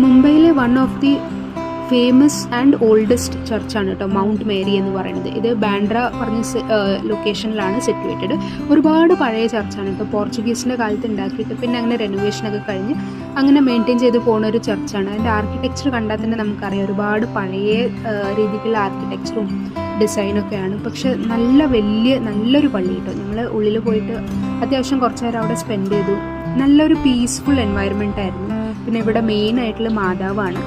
മുംബൈയിലെ one of the famous and oldest ചർച്ചാണ് കേട്ടോ മൗണ്ട് മേരി എന്ന് പറയുന്നത്. ഇത് ബാൻഡ്ര പറഞ്ഞ ലൊക്കേഷനിലാണ് സിറ്റുവേറ്റഡ്. ഒരുപാട് പഴയ ചർച്ചാണ് കേട്ടോ. പോർച്ചുഗീസിൻ്റെ കാലത്ത് ഉണ്ടാക്കിയിട്ട് പിന്നെ അങ്ങനെ റെനോവേഷനൊക്കെ കഴിഞ്ഞ് അങ്ങനെ മെയിൻറ്റെയിൻ ചെയ്ത് പോകുന്ന ഒരു ചർച്ചാണ്. അതിൻ്റെ ആർക്കിടെക്ചർ കണ്ടാൽ തന്നെ നമുക്കറിയാം ഒരുപാട് പഴയ രീതിക്കുള്ള ആർക്കിടെക്ചറും ഡിസൈനൊക്കെയാണ്. പക്ഷെ നല്ലൊരു പള്ളി കേട്ടോ. ഞങ്ങൾ ഉള്ളിൽ പോയിട്ട് അത്യാവശ്യം കുറച്ച് നേരം അവിടെ സ്പെൻഡ് ചെയ്തു. നല്ലൊരു പീസ്ഫുൾ എൻവയറമെൻ്റ് ആയിരുന്നു. പിന്നെ ഇവിടെ മെയിൻ ആയിട്ടുള്ള മാതാവാണ്.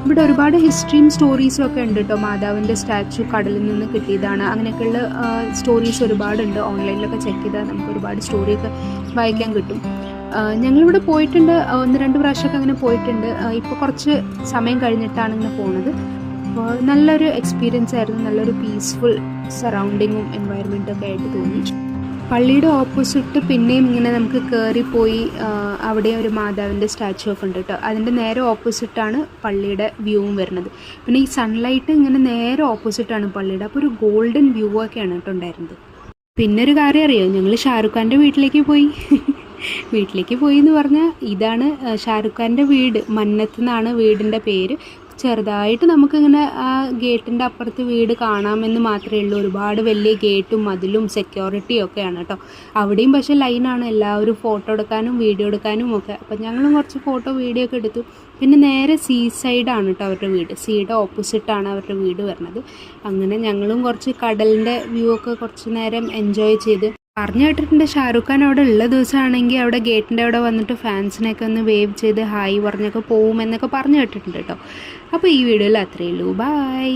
ഇവിടെ ഒരുപാട് ഹിസ്റ്ററിയും സ്റ്റോറീസും ഒക്കെ ഉണ്ട് കേട്ടോ. മാതാവിൻ്റെ സ്റ്റാച്ചു കടലിൽ നിന്ന് കിട്ടിയതാണ്, അങ്ങനെയൊക്കെയുള്ള സ്റ്റോറീസ് ഒരുപാടുണ്ട്. ഓൺലൈനിലൊക്കെ ചെക്ക് ചെയ്താൽ നമുക്ക് ഒരുപാട് സ്റ്റോറിയൊക്കെ വായിക്കാൻ കിട്ടും. ഞങ്ങളിവിടെ പോയിട്ടുണ്ട്, 1-2 പ്രാവശ്യമൊക്കെ അങ്ങനെ പോയിട്ടുണ്ട്. ഇപ്പോൾ കുറച്ച് സമയം കഴിഞ്ഞിട്ടാണ് ഇങ്ങനെ പോകുന്നത്. അപ്പോൾ നല്ലൊരു എക്സ്പീരിയൻസ് ആയിരുന്നു. നല്ലൊരു പീസ്ഫുൾ സറൗണ്ടിങ്ങും എൻവയറമെൻറ്റൊക്കെ ആയിട്ട് തോന്നി. പള്ളിയുടെ ഓപ്പോസിറ്റ് പിന്നെയും ഇങ്ങനെ നമുക്ക് കയറിപ്പോയി അവിടെ ഒരു മാതാവിൻ്റെ സ്റ്റാച്ചു ഒക്കെ ഉണ്ട് കേട്ടോ. അതിൻ്റെ നേരെ ഓപ്പോസിറ്റാണ് പള്ളിയുടെ വ്യൂവും വരുന്നത്. പിന്നെ ഈ സൺലൈറ്റ് ഇങ്ങനെ നേരെ ഓപ്പോസിറ്റാണ് പള്ളിയുടെ. അപ്പോൾ ഒരു ഗോൾഡൻ വ്യൂ ഒക്കെയാണ് കേട്ടോ ഉണ്ടായിരുന്നത്. പിന്നെ ഒരു കാര്യം അറിയോ, ഞങ്ങൾ ഷാറുഖ് ഖാൻ്റെ വീട്ടിലേക്ക് പോയി എന്ന് പറഞ്ഞാൽ ഇതാണ് ഷാറുഖ് ഖാൻ്റെ വീട്. മന്നത്ത് എന്നാണ് വീടിൻ്റെ പേര്. ചെറുതായിട്ട് നമുക്കിങ്ങനെ ആ ഗേറ്റിൻ്റെ അപ്പുറത്ത് വീട് കാണാമെന്ന് മാത്രമേ ഉള്ളൂ. ഒരുപാട് വലിയ ഗേറ്റും മതിലും സെക്യൂരിറ്റിയും ഒക്കെയാണ് കേട്ടോ. അവിടെയും പക്ഷേ ലൈനാണ്, എല്ലാവരും ഫോട്ടോ എടുക്കാനും വീഡിയോ എടുക്കാനും ഒക്കെ. അപ്പം ഞങ്ങളും കുറച്ച് ഫോട്ടോ വീഡിയോ ഒക്കെ എടുത്തു. പിന്നെ നേരെ സീ സൈഡാണ് കേട്ടോ അവരുടെ വീട്. സീയുടെ ഓപ്പോസിറ്റാണ് അവരുടെ വീട് വരുന്നത്. അങ്ങനെ ഞങ്ങളും കുറച്ച് കടലിൻ്റെ വ്യൂ ഒക്കെ കുറച്ച് നേരം എൻജോയ് ചെയ്ത്. പറഞ്ഞു കേട്ടിട്ടുണ്ട് ഷാറുഖ് ഖാൻ അവിടെ ഉള്ള ദിവസമാണെങ്കിൽ അവിടെ ഗേറ്റിൻ്റെ അവിടെ വന്നിട്ട് ഫാൻസിനെയൊക്കെ ഒന്ന് വേവ് ചെയ്ത് ഹായ് പറഞ്ഞൊക്കെ പോകുമെന്നൊക്കെ പറഞ്ഞു കേട്ടിട്ടുണ്ട് കേട്ടോ. അപ്പോൾ ഈ വീഡിയോയിൽ അത്രയേ ഉള്ളൂ. ബൈ.